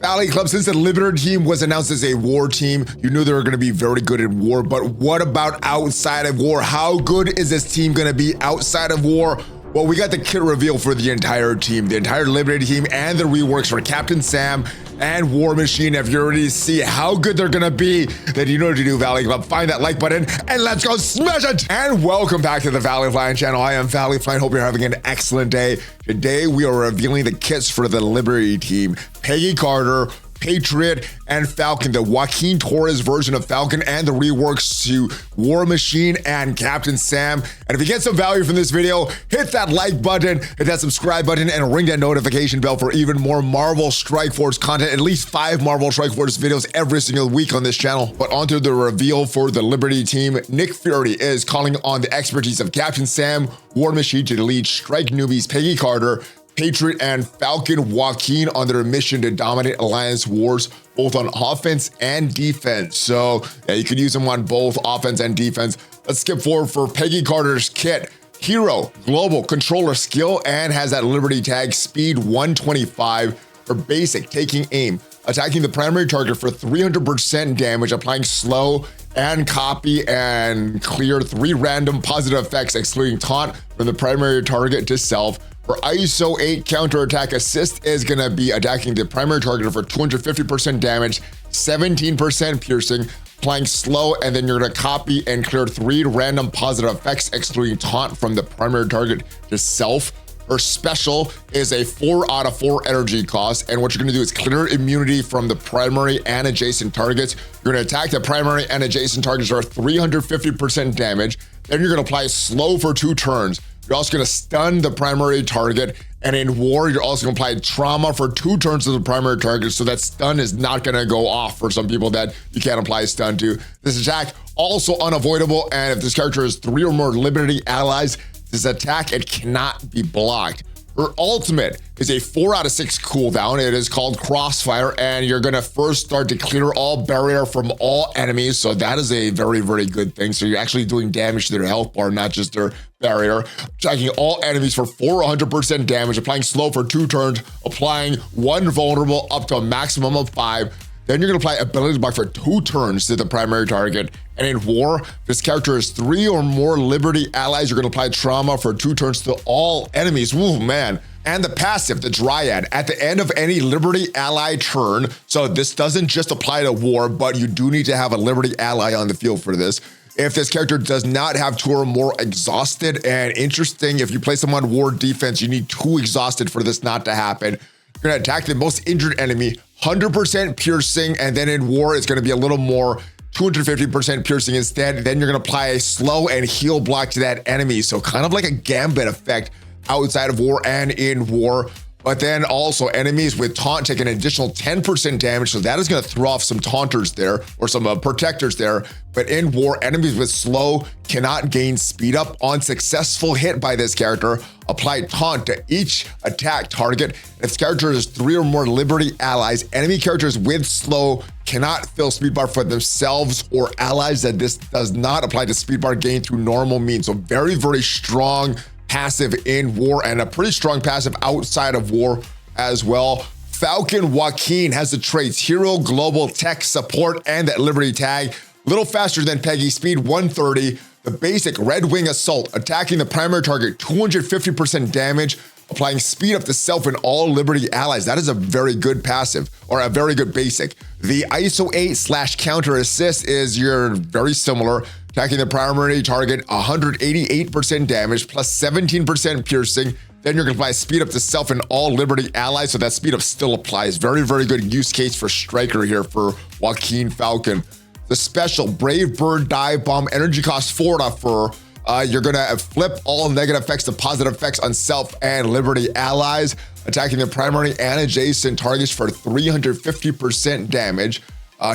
Valley Club, since the Liberator team was announced as a war team, you knew they were going to be very good at war. But what about outside of war? How good is this team going to be outside of war? Well, we got the kit reveal for the entire team, the entire Liberator team, and the reworks for Captain Sam and War Machine. If you already see how good they're gonna be, then you know what to do, Valley Club. Find that like button and let's go smash it! And welcome back to the Valley Flying channel. I am Valley Flying. Hope you're having an excellent day. Today we are revealing the kits for the Liberator team. Peggy Carter, Patriot, and Falcon, the Joaquin Torres version of Falcon, and the reworks to War Machine and Captain Sam. And if you get some value from this video, hit that like button, hit that subscribe button, and ring that notification bell for even more Marvel Strike Force content. At least 5 Marvel Strike Force videos every single week on this channel. But onto the reveal for the Liberator team. Nick Fury is calling on the expertise of Captain Sam, War Machine to lead Strike newbies Peggy Carter, Patriot, and Falcon Joaquin on their mission to dominate Alliance wars, both on offense and defense. So yeah, you could use them on both offense and defense. Let's skip forward for Peggy Carter's kit. Hero, Global, Controller skill, and has that Liberty tag, speed 125 for basic, taking aim, attacking the primary target for 300% damage, applying slow and copy and clear 3 random positive effects, excluding taunt from the primary target to self. For ISO 8 counterattack assist is gonna be attacking the primary target for 250% damage, 17% piercing, applying slow, and then you're gonna copy and clear 3 random positive effects, excluding taunt from the primary target to self. Her special is a 4 out of 4 energy cost, and what you're gonna do is clear immunity from the primary and adjacent targets. You're gonna attack the primary and adjacent targets for 350% damage. Then you're gonna apply slow for 2 turns. You're also gonna stun the primary target, and in war, you're also gonna apply trauma for 2 turns to the primary target, so that stun is not gonna go off for some people that you can't apply stun to. This attack also unavoidable, and if this character has 3 or more Liberty allies, this attack, it cannot be blocked. Her ultimate is a 4 out of 6 cooldown. It is called Crossfire, and you're gonna first start to clear all barrier from all enemies. So that is a very, very good thing. So you're actually doing damage to their health bar, not just their barrier. Attacking all enemies for 400% damage, applying slow for 2 turns, applying 1 vulnerable up to a maximum of 5. Then you're gonna apply ability block for 2 turns to the primary target. And in war, if this character has 3 or more Liberty allies, you're gonna apply trauma for 2 turns to all enemies. Ooh, man. And the passive, the Dryad, at the end of any Liberty ally turn, so this doesn't just apply to war, but you do need to have a Liberty ally on the field for this. If this character does not have 2 or more exhausted, and interesting, if you play someone on war defense, you need 2 exhausted for this not to happen. You're gonna attack the most injured enemy, 100% piercing, and then in war, it's gonna be a little more, 250% piercing instead. Then you're gonna apply a slow and heal block to that enemy. So kind of like a gambit effect outside of war and in war. But then also enemies with taunt take an additional 10% damage. So that is gonna throw off some taunters there or some protectors there. But in war, enemies with slow cannot gain speed up. On successful hit by this character, apply taunt to each attack target. If this character has 3 or more Liberty allies, enemy characters with slow cannot fill speed bar for themselves or allies, that this does not apply to speed bar gain through normal means. So very, very strong passive in war, and a pretty strong passive outside of war as well. Falcon Joaquin has the traits Hero, Global, Tech, Support, and that Liberty tag. A little faster than Peggy, speed 130. The basic Red Wing Assault, attacking the primary target, 250% damage, applying speed up to self and all Liberty allies. That is a very good passive, or a very good basic. The ISO 8 / counter assist is your very similar, attacking the primary target, 188% damage, plus 17% piercing. Then you're gonna apply speed up to self and all Liberty allies, so that speed up still applies. Very, very good use case for Striker here for Joaquin Falcon. The special Brave Bird Dive Bomb, energy cost 4 out of 4. You're gonna flip all negative effects to positive effects on self and Liberty allies, attacking the primary and adjacent targets for 350% damage.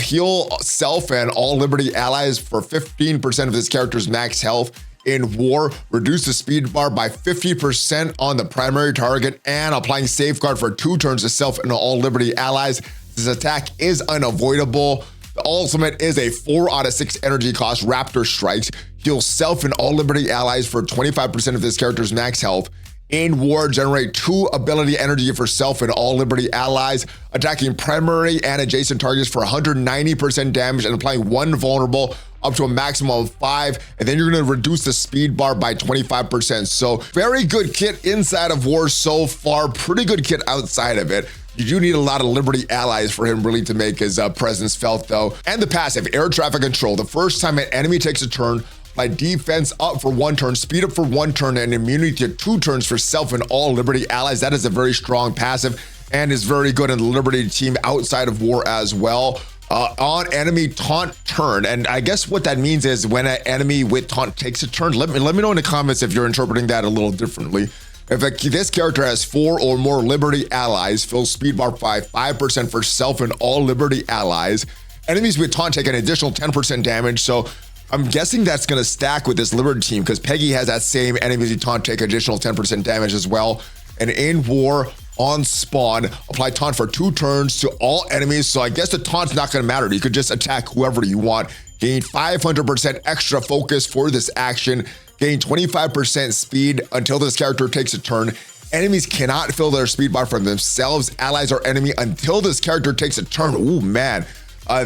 Heal self and all Liberty allies for 15% of this character's max health. In war, reduce the speed bar by 50% on the primary target, and applying safeguard for 2 turns to self and all Liberty allies. This attack is unavoidable. The ultimate is a 4 out of 6 energy cost, Raptor Strikes. Heal self and all Liberty allies for 25% of this character's max health. In war, generate 2 ability energy for self and all Liberty allies, attacking primary and adjacent targets for 190% damage and applying 1 vulnerable up to a maximum of 5, and then you're going to reduce the speed bar by 25%. So very good kit inside of war so far, pretty good kit outside of it. You do need a lot of Liberty allies for him really to make his presence felt though. And the passive, air traffic control. The first time an enemy takes a turn, apply defense up for 1 turn, speed up for 1 turn, and immunity to 2 turns for self and all Liberty allies. That is a very strong passive and is very good in the Liberty team outside of war as well. On enemy taunt turn, and I guess what that means is when an enemy with taunt takes a turn, let me know in the comments if you're interpreting that a little differently. If this character has 4 or more Liberty allies, fill speed bar by 5% for self and all Liberty allies. Enemies with taunt take an additional 10% damage, so I'm guessing that's going to stack with this Liberty team because Peggy has that same enemies with taunt take additional 10% damage as well. And in war, on spawn, apply taunt for 2 turns to all enemies. So I guess the taunt's not going to matter. You could just attack whoever you want. Gain 500% extra focus for this action. Gain 25% speed until this character takes a turn. Enemies cannot fill their speed bar for themselves, allies, or enemy until this character takes a turn. Ooh, man.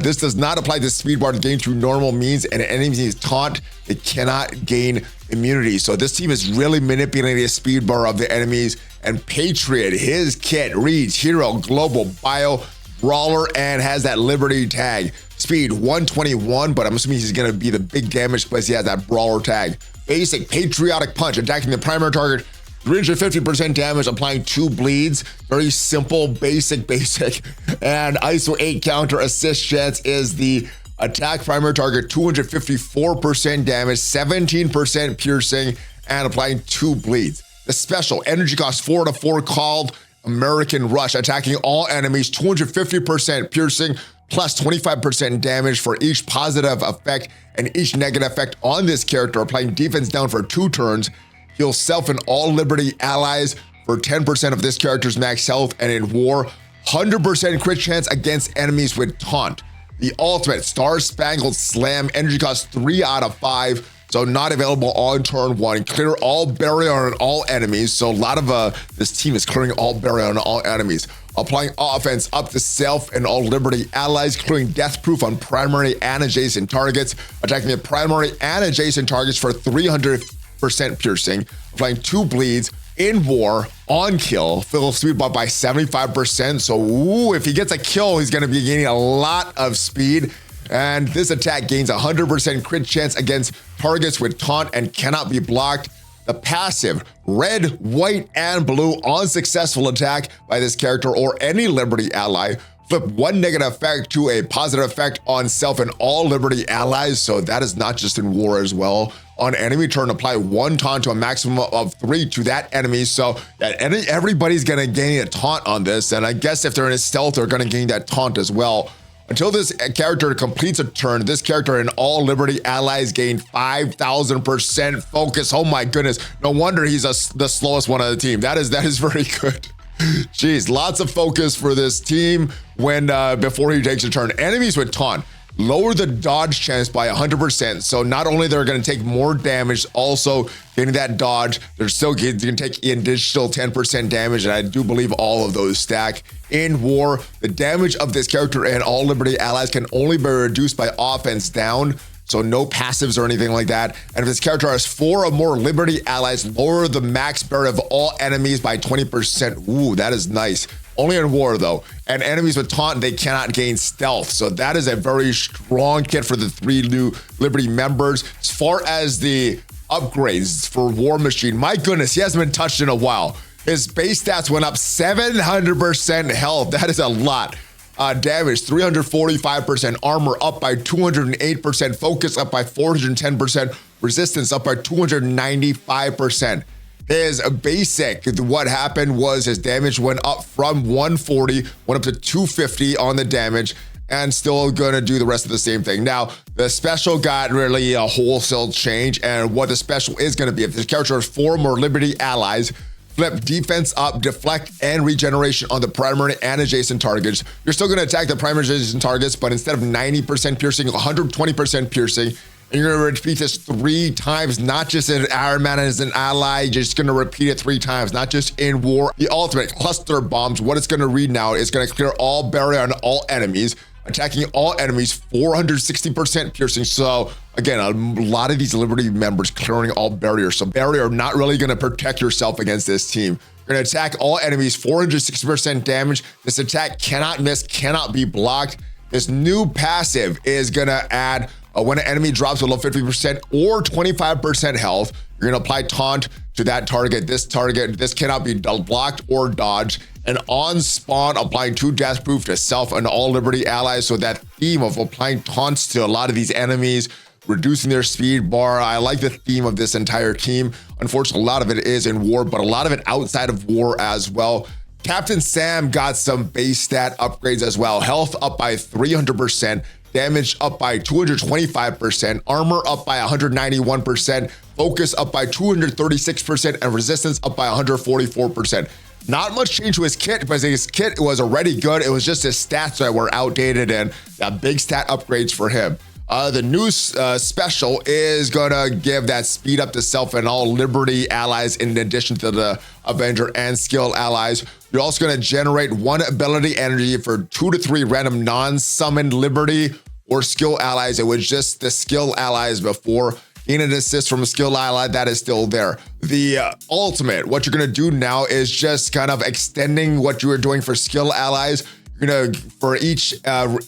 This does not apply to speed bar to gain through normal means, and enemies taunt, they cannot gain immunity. So this team is really manipulating the speed bar of the enemies. And Patriot, his kit reads Hero, Global, Bio, Brawler, and has that Liberty tag. Speed 121, but I'm assuming he's gonna be the big damage because he has that Brawler tag. Basic Patriotic Punch, attacking the primary target, 350% damage, applying 2 bleeds. Very simple, basic. And ISO 8 counter assist chance is the attack primary target, 254% damage, 17% piercing, and applying 2 bleeds. The special energy cost 4/4 called American Rush, attacking all enemies, 250% piercing, plus 25% damage for each positive effect and each negative effect on this character, applying defense down for 2 turns. Heal self and all Liberty allies for 10% of this character's max health, and in war, 100% crit chance against enemies with taunt. The ultimate Star Spangled Slam, energy cost 3 out of 5, so not available on turn 1. Clear all barrier on all enemies, so a lot of this team is clearing all barrier on all enemies. Applying offense up to self and all Liberty allies, clearing death proof on primary and adjacent targets, attacking the primary and adjacent targets for 300% piercing, applying 2 bleeds. In war, on kill, fill speed bar by 75%. So if he gets a kill, he's gonna be gaining a lot of speed. And this attack gains 100% crit chance against targets with taunt and cannot be blocked. The passive, red, white, and blue on successful attack by this character or any Liberty ally. Flip 1 negative effect to a positive effect on self and all Liberty allies. So that is not just in war as well. On enemy turn, apply 1 taunt to a maximum of 3 to that enemy. So everybody's gonna gain a taunt on this. And I guess if they're in a stealth, they're gonna gain that taunt as well. Until this character completes a turn, this character and all Liberty allies gain 5,000% focus. Oh my goodness. No wonder he's the slowest one on the team. That is very good. Jeez, lots of focus for this team when before he takes a turn. Enemies with taunt lower the dodge chance by 100%. So not only they're going to take more damage, also getting that dodge, they're still going to take an additional 10% damage, and I do believe all of those stack. In war, the damage of this character and all Liberty allies can only be reduced by offense down. So no passives or anything like that. And if this character has 4 or more Liberty allies, lower the max barrier of all enemies by 20%. Ooh, that is nice. Only in war though. And enemies with taunt, they cannot gain stealth. So that is a very strong kit for the 3 new Liberty members. As far as the upgrades for War Machine, my goodness, he hasn't been touched in a while. His base stats went up 700% health. That is a lot. Damage 345%, armor up by 208%, focus up by 410%, resistance up by 295%. His basic, what happened was his damage went up from 140, went up to 250 on the damage, and still gonna do the rest of the same thing. Now, the special got really a wholesale change, and what the special is gonna be, if this character has 4 more Liberty allies, flip defense up, deflect, and regeneration on the primary and adjacent targets. You're still going to attack the primary and adjacent targets, but instead of 90% piercing, 120% piercing. And you're gonna repeat this 3 times, not just in Iron Man as an ally, you're just gonna repeat it 3 times, not just in war. The ultimate cluster bombs, what it's gonna read now is gonna clear all barrier on all enemies, attacking all enemies, 460% piercing. So again, a lot of these Liberty members clearing all barriers. So barrier not really gonna protect yourself against this team. You're gonna attack all enemies, 460% damage. This attack cannot miss, cannot be blocked. This new passive is gonna add when an enemy drops below 50% or 25% health, you're gonna apply taunt to that target. This cannot be blocked or dodged. And on spawn, applying 2 death proof to self and all Liberty allies. So that theme of applying taunts to a lot of these enemies, reducing their speed bar. I like the theme of this entire team. Unfortunately, a lot of it is in war, but a lot of it outside of war as well. Captain Sam got some base stat upgrades as well. Health up by 300%, damage up by 225%, armor up by 191%, focus up by 236%, and resistance up by 144%. Not much change to his kit, because his kit was already good. It was just his stats that were outdated, and that big stat upgrades for him. The new special is gonna give that speed up to self and all Liberty allies in addition to the Avenger and skill allies. You're also gonna generate 1 ability energy for 2 to 3 random non-summoned Liberty or skill allies. It was just the skill allies before. Gain an assist from a skill ally, that is still there. The ultimate, what you're gonna do now is just kind of extending what you were doing for skill allies. You're gonna, for each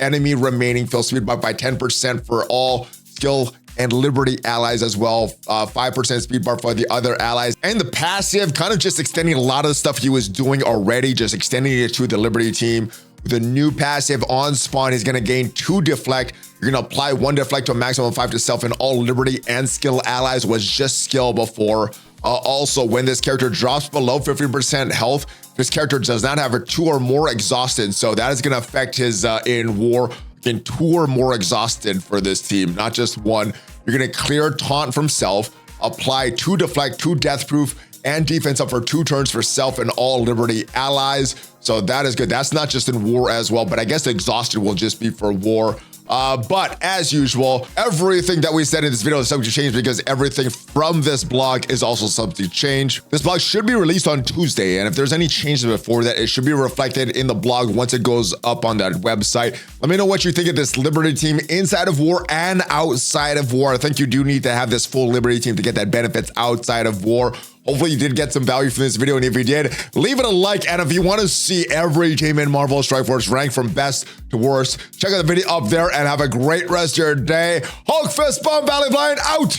enemy remaining, fill speed buff by 10% for all skill and Liberty allies as well. 5% speed bar for the other allies. And the passive, kind of just extending a lot of the stuff he was doing already, just extending it to the Liberty team. With the new passive on spawn, he's gonna gain 2 deflect. You're gonna apply 1 deflect to a maximum of 5 to self and all Liberty and skill allies, was just skill before. Also, when this character drops below 50% health, this character does not have a 2 or more exhausted. So that is gonna affect his in war. Again, 2 or more exhausted for this team, not just 1. You're gonna clear taunt from self, apply 2 deflect, 2 death proof, and defense up for 2 turns for self and all Liberty allies. So that is good. That's not just in war as well, but I guess the exhausted will just be for war. But as usual, everything that we said in this video is subject to change, because everything from this blog is also subject to change. This blog should be released on Tuesday, and if there's any changes before that, it should be reflected in the blog once it goes up on that website. Let me know what you think of this Liberty team inside of war and outside of war. I think you do need to have this full Liberty team to get that benefits outside of war. Hopefully you did get some value from this video, and if you did, leave it a like. And if you want to see every team in Marvel Strike Force ranked from best to worst, check out the video up there and have a great rest of your day. Hulk Fist Bomb Valley Blind out!